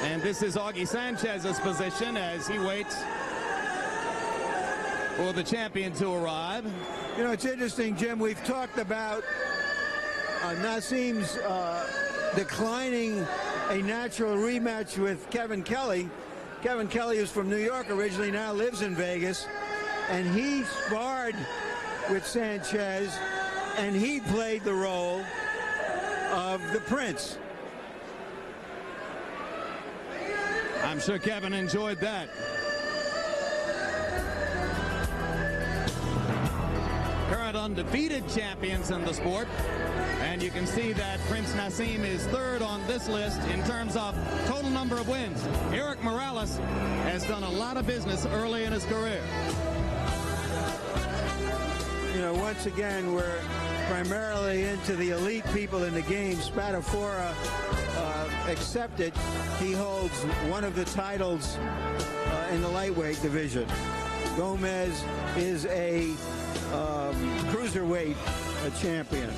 And this is Augie Sanchez's position as he waits for the champion to arrive. You know, it's interesting, Jim. We've talked about Naseem's declining a natural rematch with Kevin Kelly. Kevin Kelly is from New York originally, now lives in Vegas. And he sparred with Sanchez, and he played the role of the Prince. I'm sure Kevin enjoyed that. Current undefeated champions in the sport. And you can see that Prince Naseem is third on this list in terms of total number of wins. Eric Morales has done a lot of business early in his career. You know, once again, we're primarily into the elite people in the game. Spadafora accepted. He holds one of the titles in the lightweight division. Gomez is a cruiserweight champion.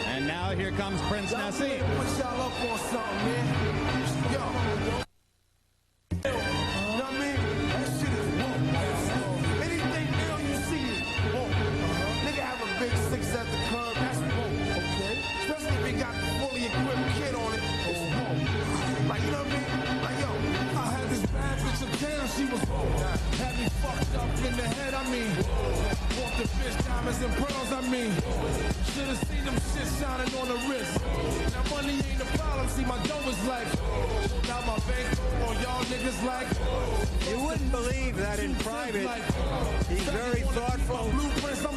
And now here comes Prince Naseem. Put y'all up on something, man. Yo. She was had me fucked up in the head, I mean. Bought the fish diamonds and pearls, I mean. Should've seen them shit shining on the wrist. Now money ain't a problem, see my dough is like. Now my bank on y'all niggas like. You wouldn't believe that in private. He's very thoughtful,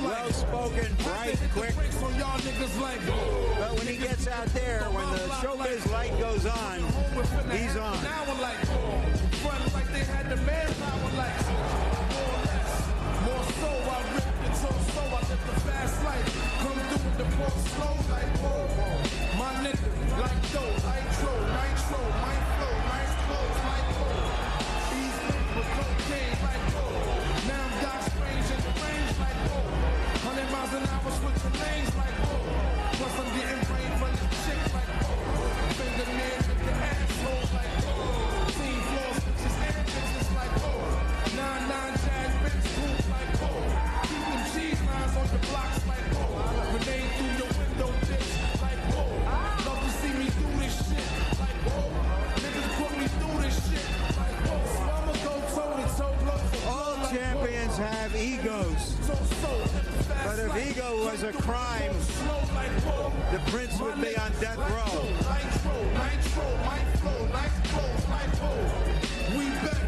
well-spoken, bright, quick. But when he gets out there, when the showbiz light goes on, he's on. Like they had the manpower like more so I ripped the torso, I lived the fast life. Come through with the pork slow like whoa. My nigga like dough, nitro, my flow, nice clothes like whoa. These with cocaine like whoa. Now I'm Doc Strange in the range like whoa. 100 miles an hour switching lanes like whoa. Plus I'm getting brain from the chick like whoa. Finger man with the asshole like whoa. Team floors. 9-9 jazz bitch cool like whoa. Keep them cheese lines on the blocks like whoa. Grenade through your window bitch like whoa. Love to see me do this shit like whoa. Niggas put me through this shit like whoa. So I'ma go toe-to-toe blow for all like champions whoa. Have egos. But if ego was a crime, the Prince would be on death row. Nitro, my flow, nice clothes like whoa. We back.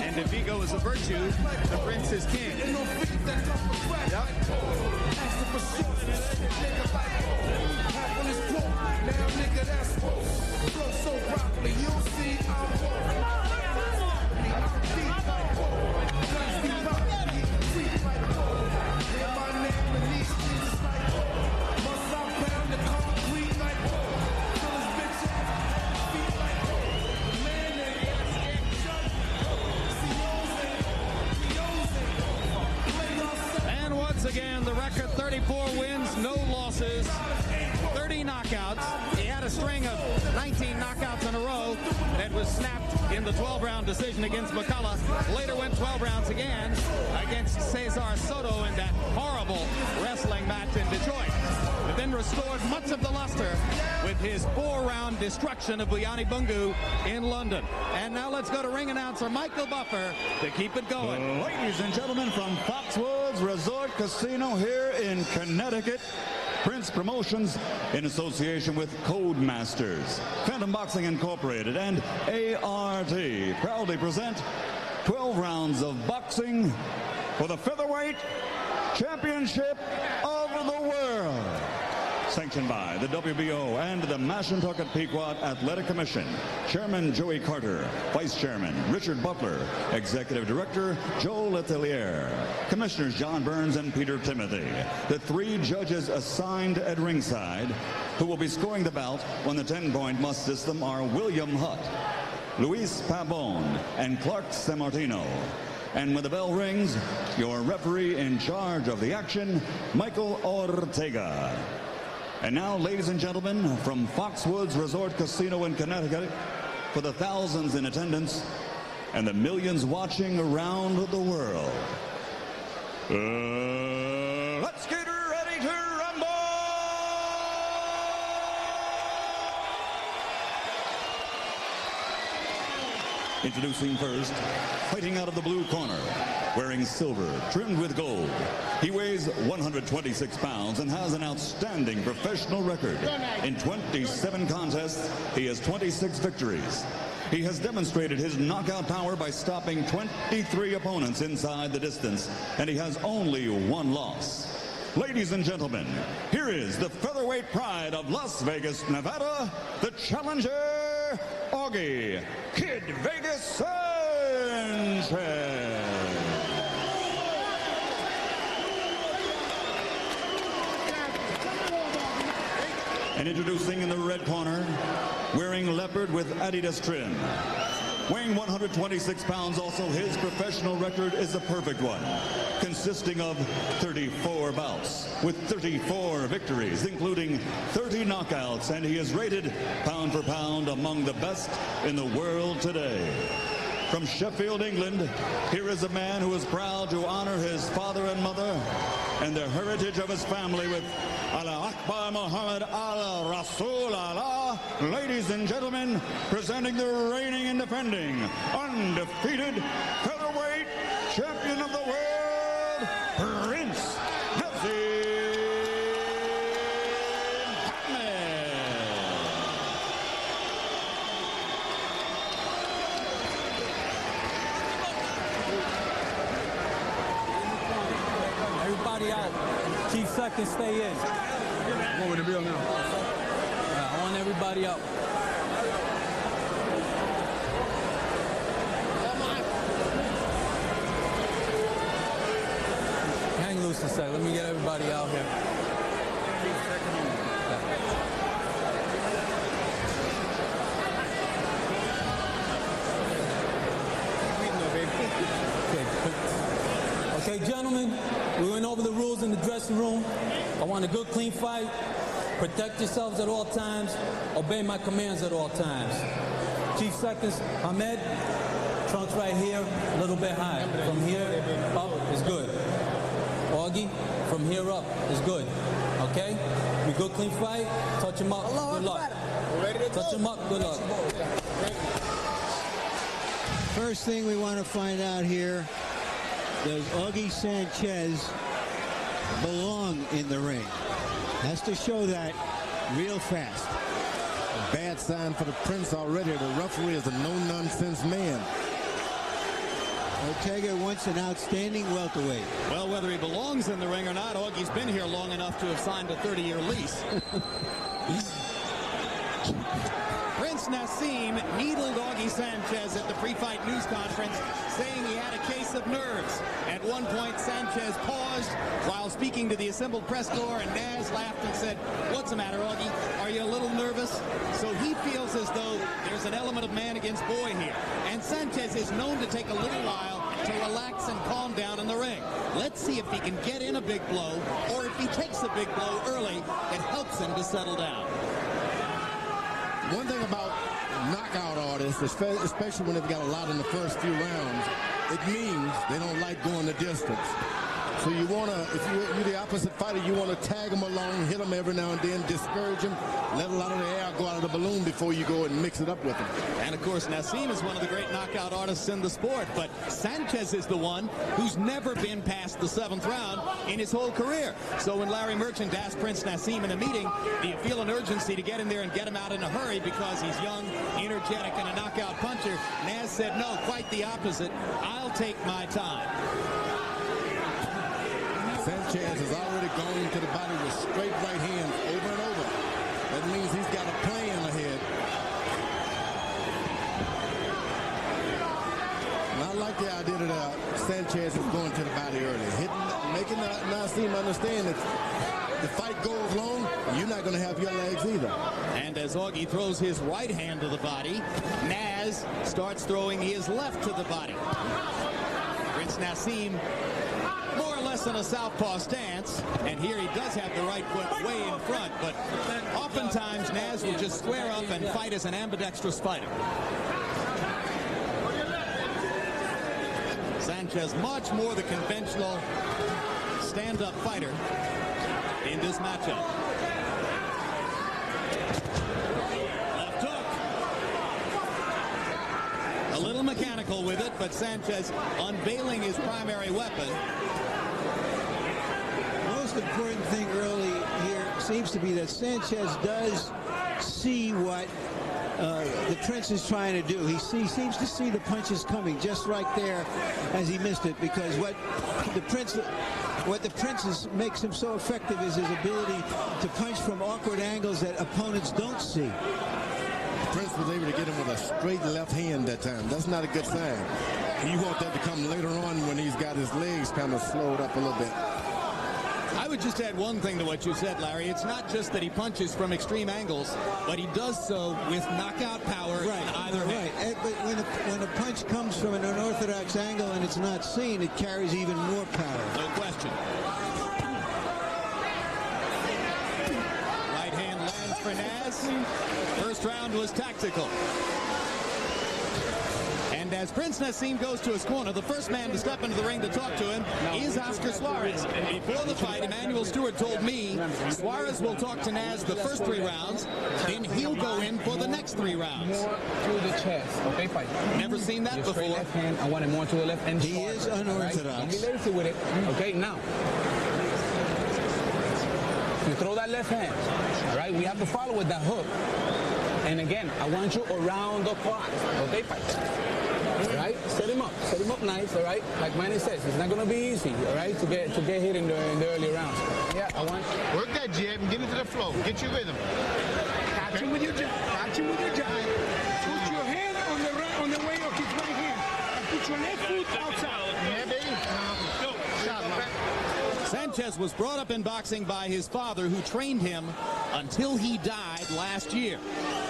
And if ego is a virtue, the Prince is king. Yep. Again, the record 34 wins, no losses, 30 knockouts. He had a string of 19 knockouts in a row that was snapped in the 12-round decision against McCullough. Later went 12 rounds again against Cesar Soto in that horrible wrestling match in Detroit. But then restored much of the luster with his 4-round destruction of Buyani Bungu in London. And now let's go to ring announcer Michael Buffer to keep it going. Ladies and gentlemen, from Foxwoods Resort Casino here in Connecticut, Prince Promotions, in association with Codemasters, Phantom Boxing Incorporated, and ART, proudly present 12 rounds of boxing for the Featherweight Championship of the World. Sanctioned by the WBO and the Mashantucket Pequot Athletic Commission. Chairman Joey Carter, Vice Chairman Richard Butler, Executive Director Joe Letelier, Commissioners John Burns and Peter Timothy. The 3 judges assigned at ringside who will be scoring the bout on the 10-point must system are William Hutt, Luis Pabon, and Clark Sammartino. And when the bell rings, your referee in charge of the action, Michael Ortega. And now, ladies and gentlemen, from Foxwoods Resort Casino in Connecticut, for the thousands in attendance and the millions watching around the world, let's get ready to rumble! Introducing first, fighting out of the blue corner, wearing silver, trimmed with gold. He weighs 126 pounds and has an outstanding professional record. In 27 contests, he has 26 victories. He has demonstrated his knockout power by stopping 23 opponents inside the distance, and he has only one loss. Ladies and gentlemen, here is the featherweight pride of Las Vegas, Nevada, the challenger, Augie Kid Vegas Sanchez. And introducing in the red corner, wearing leopard with Adidas trim, weighing 126 pounds, also his professional record is a perfect one, consisting of 34 bouts with 34 victories, including 30 knockouts, and he is rated pound for pound among the best in the world today. From Sheffield, England, here is a man who is proud to honor his father and mother and the heritage of his family with Allah Akbar Muhammad Al Rasul Allah. Ladies and gentlemen, presenting the reigning and defending undefeated featherweight champion of the world, Prince Naseem. Everybody out. Chief Second, stay in. What with the bill now? I want everybody out. Hang loose a sec. Let me get everybody out here. Okay, gentlemen, we went over the rules in the dressing room. I want a good, clean fight. Protect yourselves at all times. Obey my commands at all times. Chief Seconds, Ahmed, trunks right here, a little bit high. From here up is good. Augie, from here up is good. Okay? We good, clean fight. Touch him up. Good luck. Touch him up. Good luck. First thing we want to find out here, does Augie Sanchez belong in the ring? Has to show that real fast. A bad sign for the Prince already. The referee is a no-nonsense man. Ortega wants an outstanding welterweight. Well, whether he belongs in the ring or not, Augie's been here long enough to have signed a 30-year lease. Prince Naseem needled Augie Sanchez at the pre-fight news conference, saying he had a case of nerves. At one point, Sanchez paused while speaking to the assembled press corps, and Naz laughed and said, "What's the matter, Augie? Are you a little nervous?" So he feels as though there's an element of man against boy here. And Sanchez is known to take a little while to relax and calm down in the ring. Let's see if he can get in a big blow, or if he takes a big blow early, it helps him to settle down. One thing about knockout artists, especially when they've got a lot in the first few rounds, it means they don't like going the distance. So you want to, if you're the opposite fighter, you want to tag them along, hit them every now and then, discourage them, let a lot of the air go out of the balloon before you go and mix it up with them. And of course, Naseem is one of the great knockout artists in the sport, but Sanchez is the one who's never been past the 7th round in his whole career. So when Larry Merchant asked Prince Naseem in a meeting, do you feel an urgency to get in there and get him out in a hurry because he's young, energetic, and a knockout puncher? Naz said, no, quite the opposite. I'll take my time. Sanchez has already gone into the body with straight right hands over and over. That means he's got a plan ahead. And I like the idea that Sanchez is going to the body early, making Naseem understand that the fight goes long, you're not going to have your legs either. And as Augie throws his right hand to the body, Naz starts throwing his left to the body. Prince Naseem more or less in a southpaw stance, and here he does have the right foot way in front, but oftentimes Naz will just square up and fight as an ambidextrous fighter. Sanchez much more the conventional stand-up fighter in this matchup. Left hook. A little mechanical with it, but Sanchez unveiling his primary weapon. Most important thing early here seems to be that Sanchez does see what the Prince is trying to do. He seems to see the punches coming just right there as he missed it, because what the Prince makes him so effective is his ability to punch from awkward angles that opponents don't see. Prince was able to get him with a straight left hand that time. That's not a good sign. You want that to come later on when he's got his legs kind of slowed up a little bit. I would just add one thing to what you said, Larry. It's not just that he punches from extreme angles, but he does so with knockout power in either hand. Right. But when a punch comes from an unorthodox angle and it's not seen, it carries even more power. No question. Right hand lands for Naz. First round was tactical. And as Prince Naseem goes to his corner, the first man to step into the ring to talk to him is Oscar Suarez. Before the fight, Emmanuel Stewart told me Suarez will talk to Naz the first 3 rounds, then he'll go in for the next 3 rounds. More to the chest, okay, fight. Never seen that before. Left hand, I want it more to the left. And he is unorthodox. Right? Don't be lazy with it. Okay, now. You throw that left hand, all right? We have to follow with that hook. And again, I want you around the clock, okay, fight. All right, set him up nice, all right. Like Manny says, it's not gonna be easy, all right, to get hit in the early rounds. Yeah, I want work that jab and get into the flow. Get your rhythm. Catch him with your jab. Catch him with your jab. Put your hand on the way of his right hand, and put your left foot outside. Yeah, baby. Go. Shot, man. Sanchez was brought up in boxing by his father, who trained him until he died last year.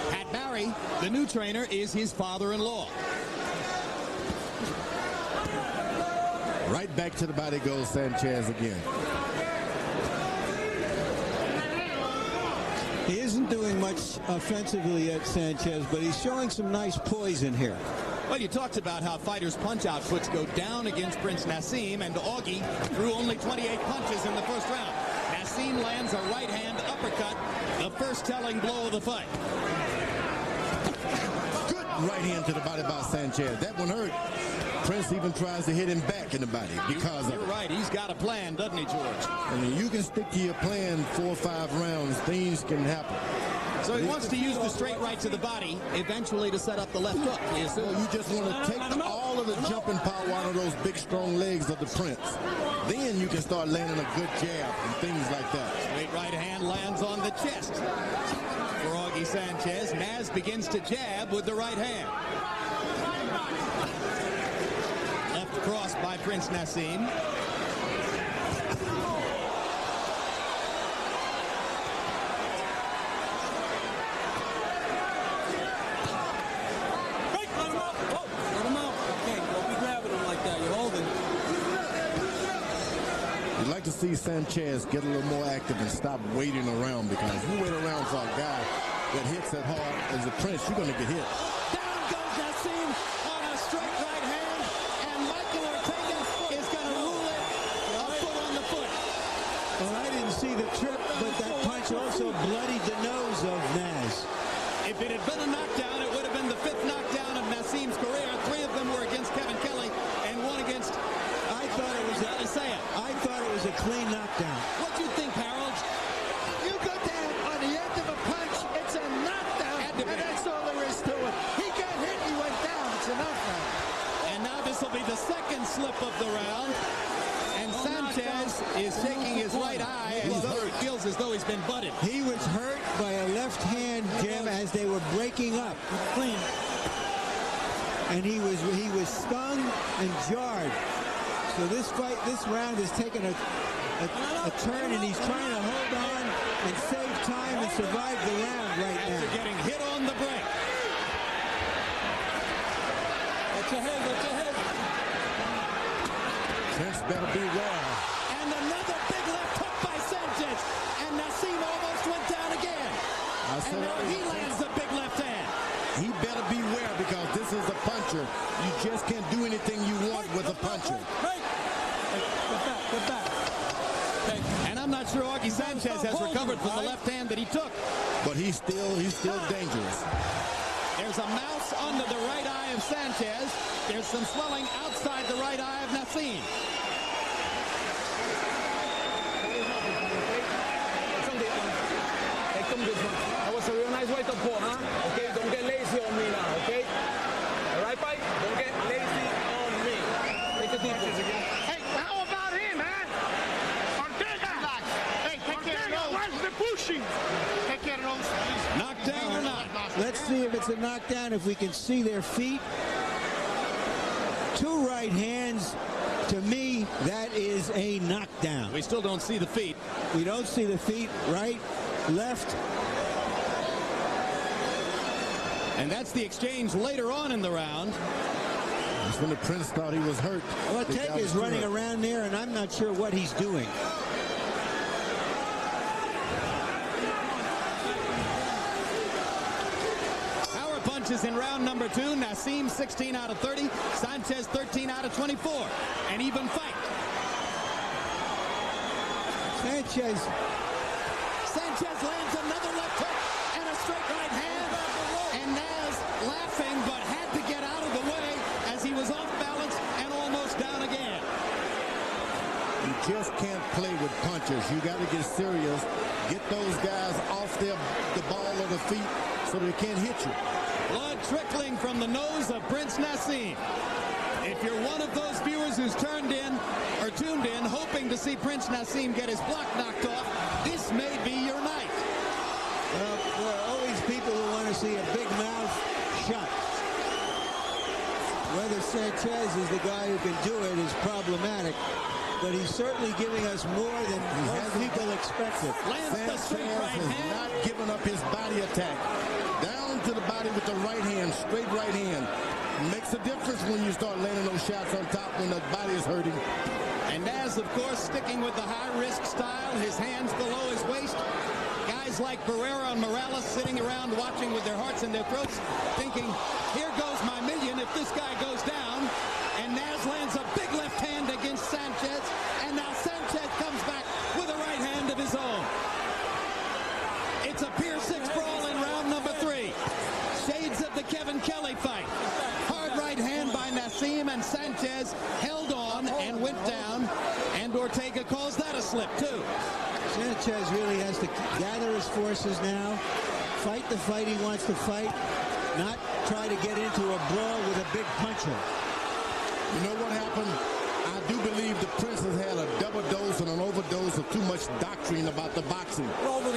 Pat Barry, the new trainer, is his father-in-law. Right back to the body goes Sanchez again. He isn't doing much offensively yet, Sanchez, but he's showing some nice poise in here. Well, you talked about how fighters' punch outputs go down against Prince Naseem, and Augie threw only 28 punches in the first round. Naseem lands a right hand uppercut, the first telling blow of the fight. Good right hand to the body by Sanchez. That one hurt. Prince even tries to hit him back in the body because You're right. He's got a plan, doesn't he, George? I mean, you can stick to your plan 4 or 5 rounds. Things can happen. So he wants to use the straight right to the body, eventually to set up the left hook. So you just want to take all of the jumping power out of those big, strong legs of the Prince. Then you can start landing a good jab and things like that. Straight right hand lands on the chest for Augie Sanchez. Naz begins to jab with the right hand. Left cross by Prince Naseem. You'd like to see Sanchez get a little more active and stop waiting around, because if you wait around for a guy that hits that hard as a Prince, you're going to get hit. Down goes Naseem on a straight right hand, and Michael Ortega is going to rule it a foot on the foot. Well, I didn't see the trip, but that punch also bloodied the nose of Naz. If it had been a knockdown, it would have been the 5th knockdown of Naseem's career. 3 of them were against Kevin Kelly, and 1 against I thought it was a clean knockdown. What do you think, Harold? You go down on the end of a punch, it's a knockdown, and that's all there is to it. He got hit, he went down, it's a knockdown. And now this will be the 2nd slip of the round. And Sanchez is shaking his right eye as though he feels as though he's been butted. He was hurt by a left hand jab as they were breaking up. Clean. And he was stung and jarred. So this round is taking a turn, and he's trying to hold on and save time and survive the round right now. After getting hit on the break. That's your head, that's your head. Prince better beware. And another big left hook by Sanchez. And Naseem almost went down again. And now he lands a big left hand. He better beware because this is a puncher. You just can't do anything you want with a puncher. Get back. And I'm not sure Augie Sanchez has recovered from the left hand that he took. But he's still dangerous. There's a mouse under the right eye of Sanchez. There's some swelling outside the right eye of Naseem. That was a real nice wake-up call, huh? Okay, don't get lazy on me now, okay? All right, Pike? Don't get lazy on me. Take a deep one. Hey, how about him, huh? Ortega! Hey, take care Ortega, of those. where's the pushing? Take care of those, please. Knockdown or not? Let's see if it's a knockdown, if we can see their feet. Two right hands. To me, that is a knockdown. We still don't see the feet. We don't see the feet. Right, left. And that's the exchange later on in the round. That's when the Prince thought he was hurt. Ortega's running around there, and I'm not sure what he's doing. Power punches in round number 2. Naseem 16 out of 30. Sanchez 13 out of 24. An even fight. Sanchez lands another left hook and a straight right hand. And Naz laughing, but had to get out of the way as he was off balance and almost down again. You just can't play with punches. You got to get serious. Get those guys off the ball or the feet so they can't hit you. Blood trickling from the nose of Prince Naseem. If you're one of those viewers who's tuned in hoping to see Prince Naseem get his block knocked off, this may be your night. Well, there are always people who want to see a big mouth shut. Whether Sanchez is the guy who can do it is problematic, but he's certainly giving us more than most people expected. Lands the straight right has hand. not given up his body attack. Down to the body with the right hand, straight right hand. Makes a difference when you start landing those shots on top when the body is hurting. And Naz, of course, sticking with the high-risk style, his hands below his waist. Guys like Barrera and Morales sitting around watching with their hearts in their throats, thinking, here goes my million if this guy goes down. And Naz lands a big left hand against Sanchez, and now Sanchez comes back with a right hand of his own. It's a Pier 6 brawl in round number 3. Shades of the Kevin Kelly fight. Hard right hand by Naseem, and Sanchez held on and went down, and Ortega calls that a slip too. Sanchez really has to gather his forces now, fight the fight he wants to fight, not try to get into a brawl with a big puncher. You know what happened? I do believe the Prince has had a double dose and an overdose of too much doctrine about the boxing.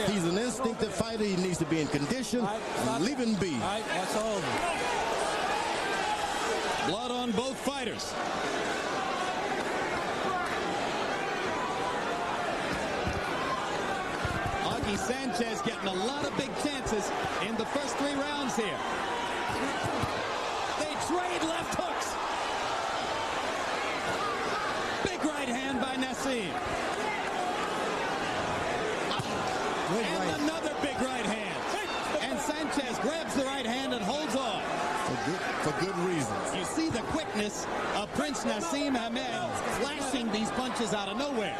He's an instinctive fighter. He needs to be in condition. Leave him be. All right, that's over. Blood on both fighters. Augie Sanchez getting a lot of big chances in the first 3 rounds here. They trade left hooks. Big right hand by Naseem. And another big right hand. And Sanchez grabs the right hand and holds on. For good reasons. You see the quickness of Prince Naseem Hamed flashing these punches out of nowhere.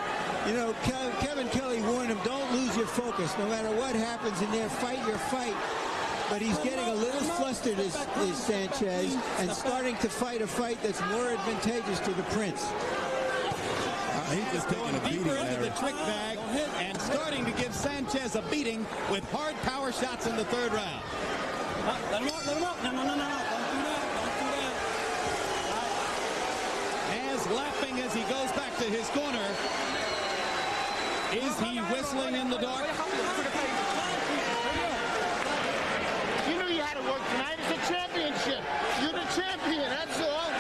You know, Kevin Kelly warned him, don't lose your focus. No matter what happens in there, fight your fight. But he's getting a little flustered, is Sanchez, and starting to fight a fight that's more advantageous to the Prince. He's just taking a beating Deeper into there. the trick bag and starting to give Sanchez a beating with hard power shots in the 3rd round. Let him up. No. Don't do that. Naz laughing as he goes back to his corner. Is he whistling in the dark? You knew you had to work tonight. It's a championship. You're the champion, that's all.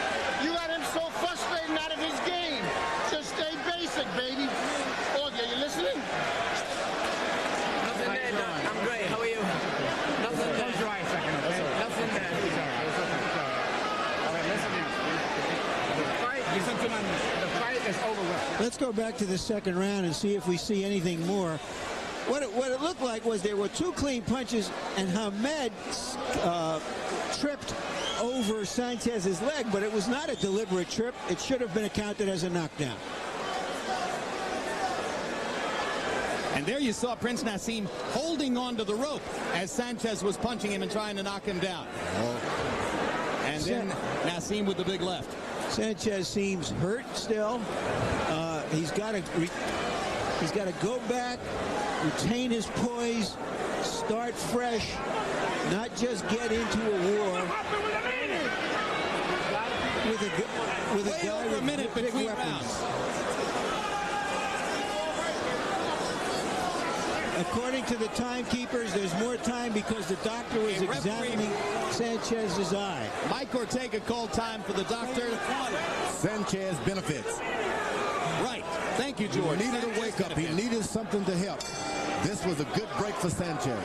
You got him so frustrated out of his game. Just stay basic, baby. Augie, are you listening? Nothing there, Doc. I'm great. How are you? Nothing there. Close your eyes a second, okay? Nothing there. All right, listen now. The fight is over with. Let's go back to the second round and see if we see anything more. What it looked like was there were 2 clean punches, and Hamed tripped over Sanchez's leg, but it was not a deliberate trip. It should have been accounted as a knockdown. And there you saw Prince Naseem holding on to the rope as Sanchez was punching him and trying to knock him down. And then Naseem with the big left. Sanchez seems hurt still. He's got to go back, retain his poise, start fresh, not just get into a war with a guy with a minute big between weapons. rounds. According to the timekeepers, there's more time because the doctor was examining Sanchez's eye. Mike Ortega called time for the doctor. Sanchez benefits. Right. Thank you, George. He needed a wake-up. He needed something to help. This was a good break for Sanchez.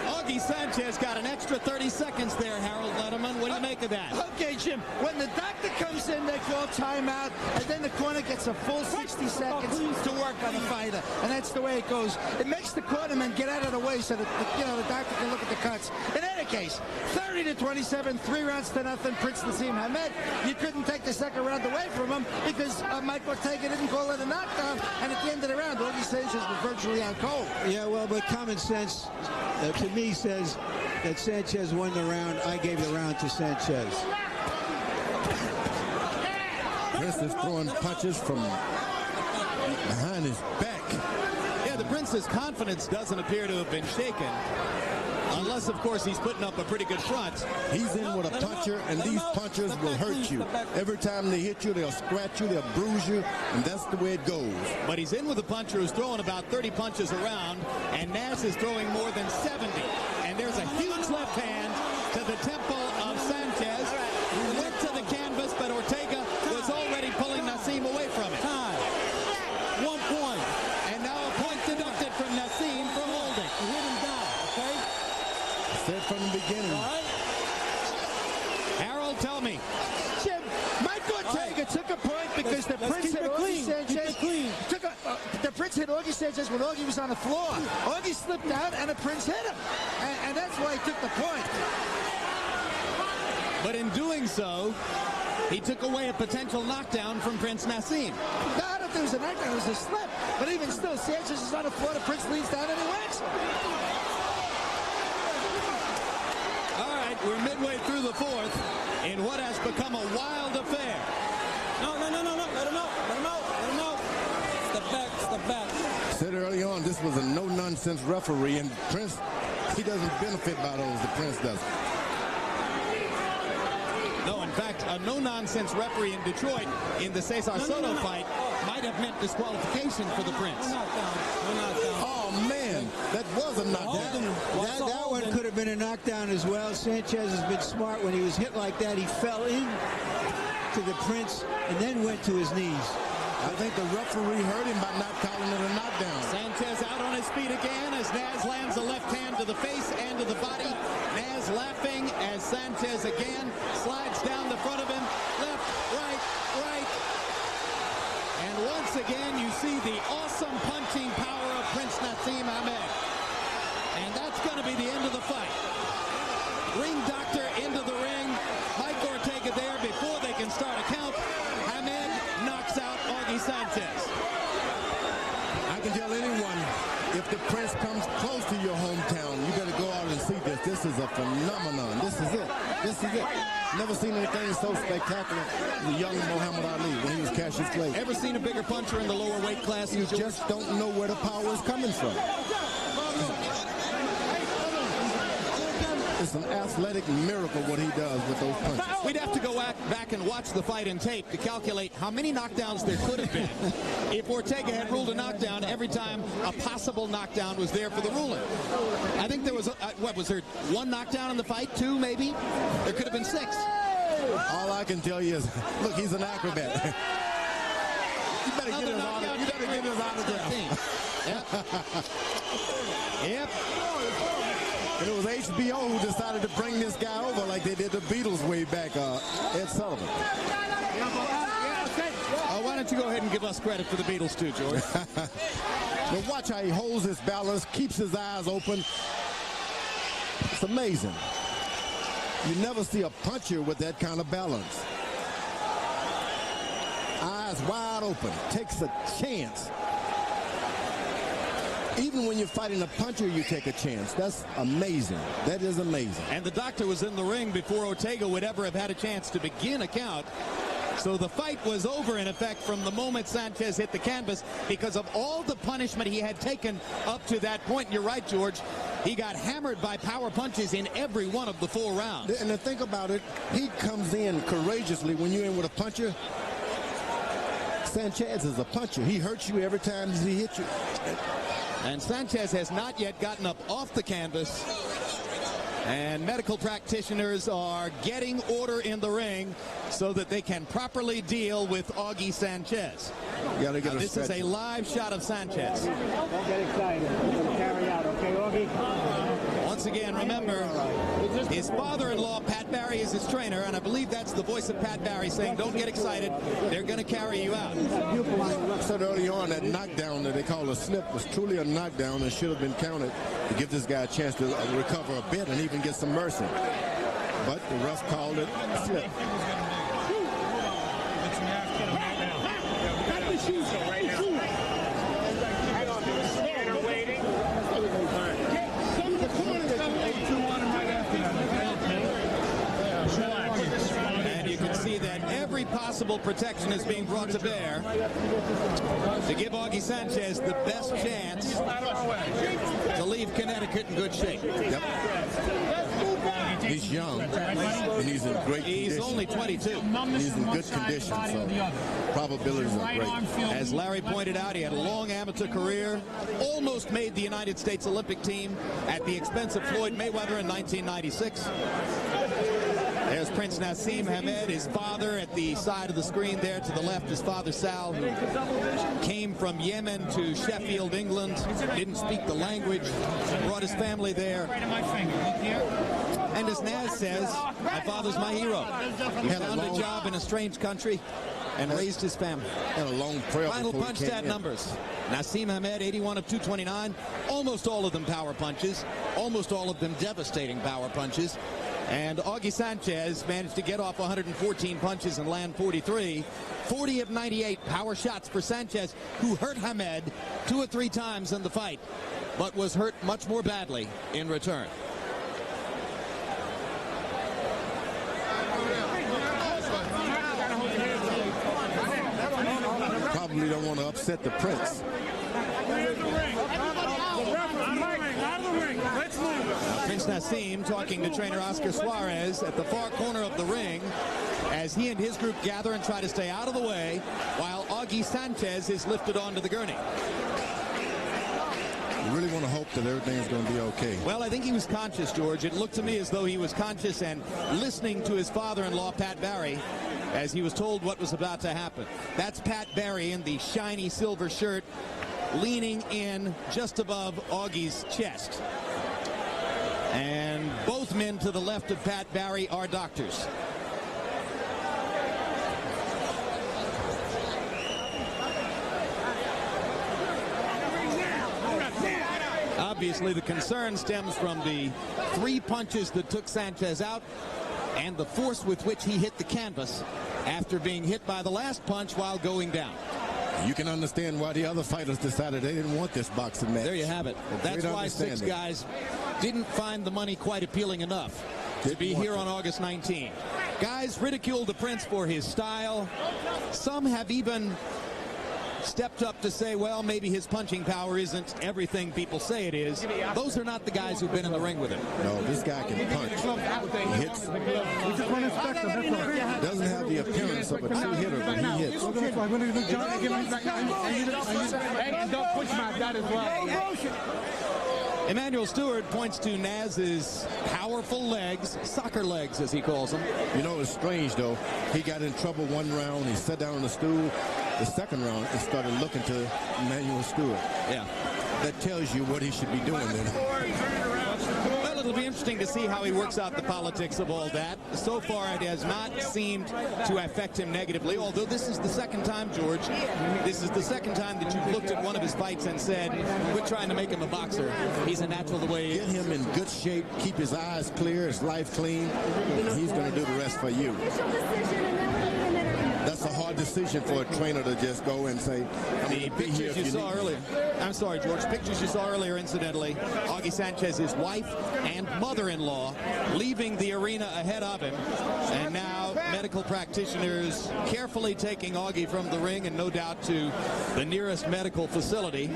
Augie Sanchez got an extra 30 seconds there, Harold Letterman. What do you make of that? Okay, Jim. When the doctor comes in, they call timeout, and then the corner gets a full 60 seconds to work on the fighter, and that's the way it goes. It makes the cornerman get out of the way so that the doctor can look at the cuts. In any case, 30-27, 3 rounds to nothing. Prince Naseem Hamed. You couldn't take the second round away from him because Mike Ortega didn't call it a knockdown, and at the end of the round, Augie Sanchez was virtually on cold. Yeah, well, but common sense to me says that Sanchez won the round. I gave the round to Sanchez. Prince is throwing punches from behind his back. Yeah, the Prince's confidence doesn't appear to have been shaken. Unless, of course, he's putting up a pretty good front. He's in with a puncher, and these punchers will hurt you. Every time they hit you, they'll scratch you, they'll bruise you, and that's the way it goes. But he's in with a puncher who's throwing about 30 punches around, and Nas is throwing more than 70. And there's a huge left hand to the temple of Sanchez. Went to the canvas, but Ortega was already pulling Naseem away from it. Time. 1 point. And now a point deducted from Naseem for holding. Hit him down, okay? Said from the beginning. All right? Harold, tell me. Jim, Mike Ortega took a point because the Prince hit Augie Sanchez. The Prince hit Augie Sanchez when Augie was on the floor. Augie slipped out and the Prince hit him. And that's why he took the point. But in doing so, he took away a potential knockdown from Prince Naseem. No, I don't think it was a knockdown, it was a slip. But even still, Sanchez is on the floor, the Prince leans down and he whacks him. All right, we're midway through the fourth in what has become a wild affair. No. Let him out. Let him out. Step back. Said early on, this was a no-nonsense referee, and Prince, he doesn't benefit by those. The Prince doesn't. No, in fact, a no-nonsense referee in Detroit in the Cesar Soto fight might have meant disqualification for the Prince. No knockdown. Oh, man, that was a knockdown. That one could have been a knockdown as well. Sanchez has been smart. When he was hit like that, he fell in to the Prince and then went to his knees. I think the referee hurt him by not calling it a knockdown. Sanchez out on his feet again as Naz lands a left hand to the face and to the body. Naz laughing as Sanchez again slides down the front of him. Left, right. And once again, you see the awesome punching power of Prince Naseem Hamed. And that's going to be the end of the fight. Ring doctor into the ring. Mike Ortega there before they can start a count. Hamed knocks out Augie Sanchez. I can tell anyone, if the Prince comes close to your hometown, you better go out and see this. This is a phenomenon. This is it. Never seen anything so spectacular as the young Muhammad Ali when he was Cassius Clay. Ever seen a bigger puncher in the lower weight class? You just don't know where the power is coming from. It's an athletic miracle what he does with those punches. We'd have to go back and watch the fight in tape to calculate how many knockdowns there could have been if Ortega had ruled a knockdown every time a possible knockdown was there for the ruling. I think there was, was there 1 knockdown in the fight? 2 maybe? There could have been 6. All I can tell you is, look, he's an acrobat. You better get his autograph. Yep. And it was HBO who decided to bring this guy over like they did the Beatles way back, Ed Sullivan. you go ahead and give us credit for the Beatles too, George? But watch how he holds his balance, keeps his eyes open. It's amazing. You never see a puncher with that kind of balance. Eyes wide open, takes a chance. Even when you're fighting a puncher, you take a chance. That's amazing. That is amazing. And the doctor was in the ring before Ortega would ever have had a chance to begin a count. So the fight was over, in effect, from the moment Sanchez hit the canvas because of all the punishment he had taken up to that point. You're right, George. He got hammered by power punches in every one of the 4 rounds. And to think about it, he comes in courageously when you're in with a puncher. Sanchez is a puncher. He hurts you every time he hits you. And Sanchez has not yet gotten up off the canvas. And medical practitioners are getting order in the ring so that they can properly deal with Augie Sanchez. Gotta get this is a live shot of Sanchez. Don't get excited. Carry out, okay, Augie? Once again, remember, his father-in-law, Pat Barry, is his trainer, and I believe that's the voice of Pat Barry saying, don't get excited, they're going to carry you out. I said early on that knockdown that they call a slip was truly a knockdown and should have been counted to give this guy a chance to recover a bit and even get some mercy. But the ref called it a slip. And you can see that every possible protection is being brought to bear to give Augie Sanchez the best chance to leave Connecticut in good shape. Yep. He's young, and he's in great condition. He's only 22. He's in good condition, so probabilities are great. As Larry pointed out, he had a long amateur career, almost made the United States Olympic team at the expense of Floyd Mayweather in 1996. There's Prince Naseem Hamed, his father at the side of the screen there. To the left, his father Sal, who came from Yemen to Sheffield, England, didn't speak the language, brought his family there. And as Naz says, my father's my hero. He found a job in a strange country and raised his family. And a long prayer. Final punch stat numbers. Naseem Hamed, 81 of 229. Almost all of them power punches. Almost all of them devastating power punches. And Augie Sanchez managed to get off 114 punches and land 43. 40 of 98 power shots for Sanchez, who hurt Hamed 2 or 3 times in the fight, but was hurt much more badly in return. Probably don't want to upset the Prince. Prince Naseem talking to trainer Oscar Suarez at the far corner of the ring as he and his group gather and try to stay out of the way while Augie Sanchez is lifted onto the gurney. You really want to hope that everything is going to be okay. Well, I think he was conscious, George. It looked to me as though he was conscious and listening to his father-in-law, Pat Barry, as he was told what was about to happen. That's Pat Barry in the shiny silver shirt, leaning in just above Augie's chest. And both men to the left of Pat Barry are doctors. Obviously, the concern stems from the 3 punches that took Sanchez out and the force with which he hit the canvas after being hit by the last punch while going down. You can understand why the other fighters decided they didn't want this boxing match. There you have it. That's why 6 guys didn't find the money quite appealing enough to be here on August 19. Guys ridiculed the Prince for his style. Some have even stepped up to say, well, maybe his punching power isn't everything people say it is. Those are not the guys who've been in the ring with him. No, this guy can punch. He hits. Doesn't have the appearance of a true hitter, but he hits. And don't push my dad as well. Emmanuel Stewart points to Naz's powerful legs, soccer legs as he calls them. You know, it's strange though. He got in trouble one round. He sat down on the stool. The second round, he started looking to Emmanuel Stewart. Yeah. That tells you what he should be doing then. Well, it'll it'll be interesting to see how he works out the politics of all that. So far, it has not seemed to affect him negatively, although this is the second time, George, this is the second time that you've looked at one of his fights and said, we're trying to make him a boxer. He's a natural the way he is. Get him in good shape, keep his eyes clear, his life clean. He's going to do the rest for you. That's a hard decision for a trainer to just go and say, the pictures you saw earlier. I'm sorry, George. Pictures you saw earlier, incidentally, Augie Sanchez's wife and mother-in-law leaving the arena ahead of him. And now medical practitioners carefully taking Augie from the ring and no doubt to the nearest medical facility.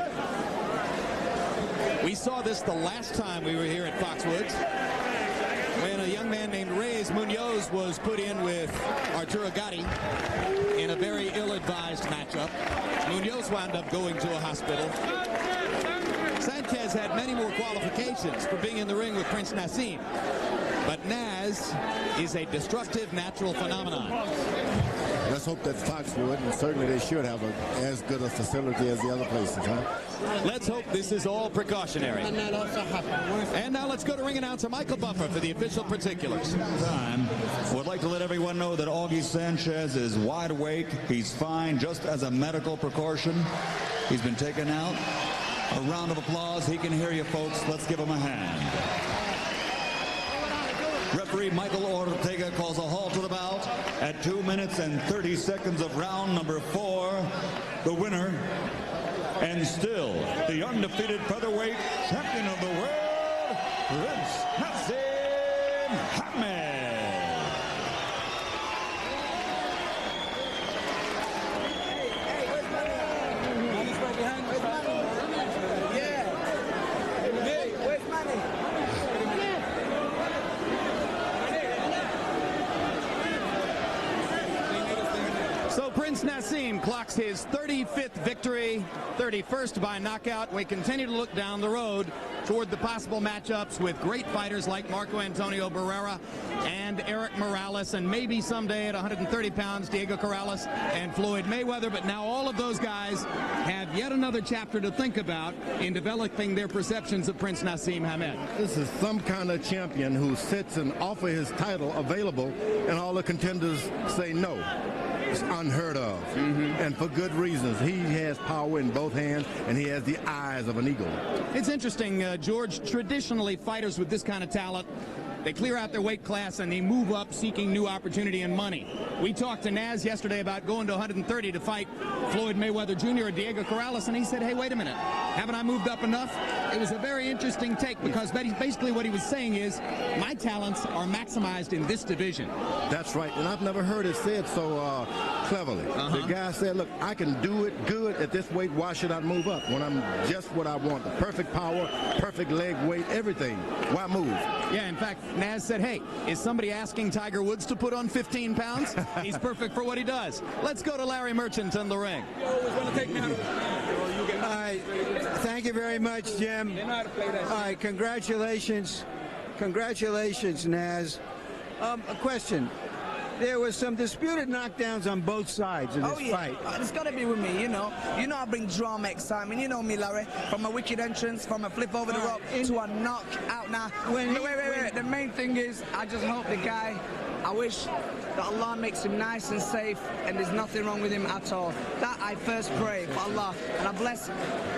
We saw this the last time we were here at Foxwoods, when a young man named Reyes Munoz was put in with Arturo Gatti in a very ill-advised matchup. Munoz wound up going to a hospital. Sanchez had many more qualifications for being in the ring with Prince Naseem, but Naz is a destructive natural phenomenon. Let's hope that Foxwood, and certainly they should have as good a facility as the other places, huh? Let's hope this is all precautionary. And now let's go to ring announcer Michael Buffer for the official particulars. Would like to let everyone know that Augie Sanchez is wide awake. He's fine, just as a medical precaution. He's been taken out. A round of applause. He can hear you, folks. Let's give him a hand. Referee Michael Ortega calls a halt to the bout at 2 minutes and 30 seconds of round number 4. The winner, and still the undefeated featherweight champion of the world, Prince Naseem Ahmed. Prince Naseem clocks his 35th victory, 31st by knockout. We continue to look down the road toward the possible matchups with great fighters like Marco Antonio Barrera and Eric Morales, and maybe someday at 130 pounds, Diego Corrales and Floyd Mayweather. But now all of those guys have yet another chapter to think about in developing their perceptions of Prince Naseem Ahmed. This is some kind of champion who sits and offers his title available, and all the contenders say no. It's unheard of, and for good reasons. He has power in both hands, and he has the eyes of an eagle. It's interesting, George. Traditionally, fighters with this kind of talent, they clear out their weight class and they move up seeking new opportunity and money. We talked to Naz yesterday about going to 130 to fight Floyd Mayweather Jr. or Diego Corrales, and he said, hey, wait a minute, haven't I moved up enough? It was a very interesting take, because basically what he was saying is, my talents are maximized in this division. That's right, and I've never heard it said so cleverly. The guy said, look, I can do it good at this weight. Why should I move up when I'm just what I want? The perfect power, perfect leg weight, everything. Why move? Yeah, in fact, Naz said, hey, is somebody asking Tiger Woods to put on 15 pounds? He's perfect for what he does. Let's go to Larry Merchant in the ring. You always want to take me out. All right. Thank you very much, Jim. All right, congratulations. Congratulations, Naz. A question. There was some disputed knockdowns on both sides in this fight. It's got to be with me, you know. You know I bring drama, excitement. You know me, Larry. From a wicked entrance, from a flip over the rope to a knockout. Now, wait. The main thing is, I just hope the guy, I wish that Allah makes him nice and safe and there's nothing wrong with him at all. That I first pray for Allah, and I bless.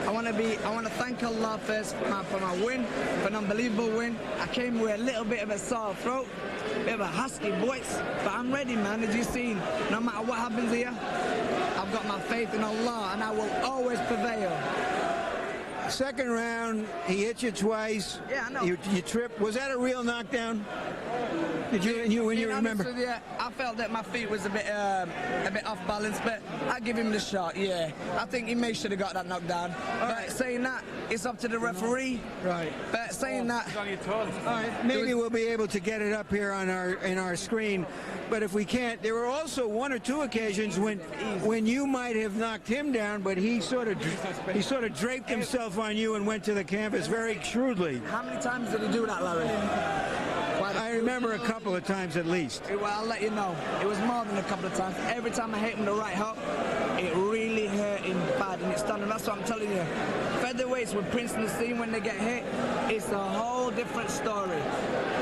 I want to thank Allah first for my win, for an unbelievable win. I came with a little bit of a sore throat, a bit of a husky voice, but I'm ready, man. As you've seen, no matter what happens here, I've got my faith in Allah, and I will always prevail. Second round, he hit you twice. Yeah, I know. You tripped. Was that a real knockdown? Did you when you remember? Yeah, I felt that my feet was a bit off balance, but I give him the shot. Yeah, I think he may should have got that knockdown. But saying that, it's up to the referee. Right. But saying that, all right, maybe we'll be able to get it up here on our screen. But if we can't, there were also one or two occasions when you might have knocked him down, but he sort of draped himself on you and went to the canvas very shrewdly. How many times did he do that, Larry? I remember a couple of times at least. Well, I'll let you know. It was more than a couple of times. Every time I hit him with the right hook, it really hurt bad, and it's done, and that's what I'm telling you. Featherweights with Prince Naseem, when they get hit, it's a whole different story.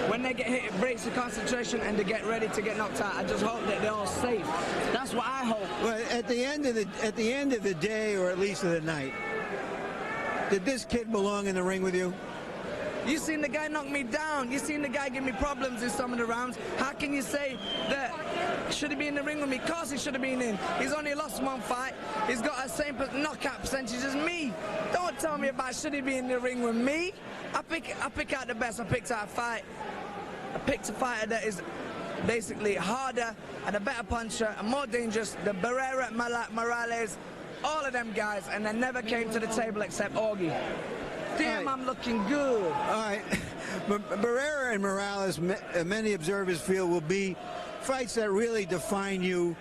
When they get hit, it breaks the concentration, and they get ready to get knocked out. I just hope that they're all safe. That's what I hope. Well, at the end of the day, or at least of the night, did this kid belong in the ring with you? You seen the guy knock me down. You seen the guy give me problems in some of the rounds. How can you say that should he be in the ring with me? Of course he should have been in. He's only lost one fight. He's got the same knockout percentage as me. Don't tell me about should he be in the ring with me. I pick out the best. I picked out a fight. I picked a fighter that is basically harder and a better puncher and more dangerous. The Barrera, Morales, all of them guys, and they never came to the table except Augie. Damn, right. I'm looking good. All right. Barrera and Morales, many observers feel, will be fights that really define you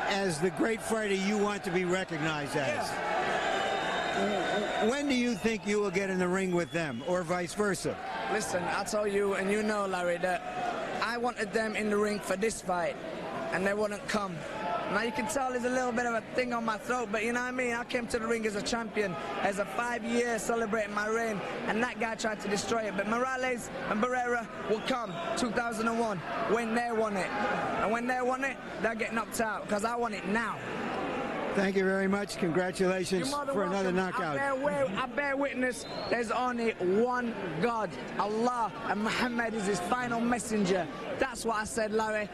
as the great fighter you want to be recognized as. Yeah. When do you think you will get in the ring with them, or vice versa? Listen, I tell you, and you know, Larry, that I wanted them in the ring for this fight, and they wouldn't come. Now you can tell there's a little bit of a thing on my throat, but you know what I mean? I came to the ring as a champion, as a 5-year celebrating my reign, and that guy tried to destroy it. But Morales and Barrera will come 2001 when they want it. And when they want it, they'll get knocked out, because I want it now. Thank you very much. Congratulations for another knockout. I bear witness, there's only one God, Allah, and Muhammad is his final messenger. That's what I said, Larry,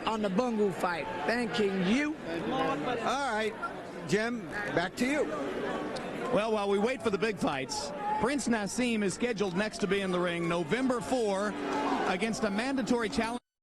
on the Bungle fight. Thanking you. All right, Jim, back to you. Well, while we wait for the big fights, Prince Naseem is scheduled next to be in the ring November 4 against a mandatory challenge.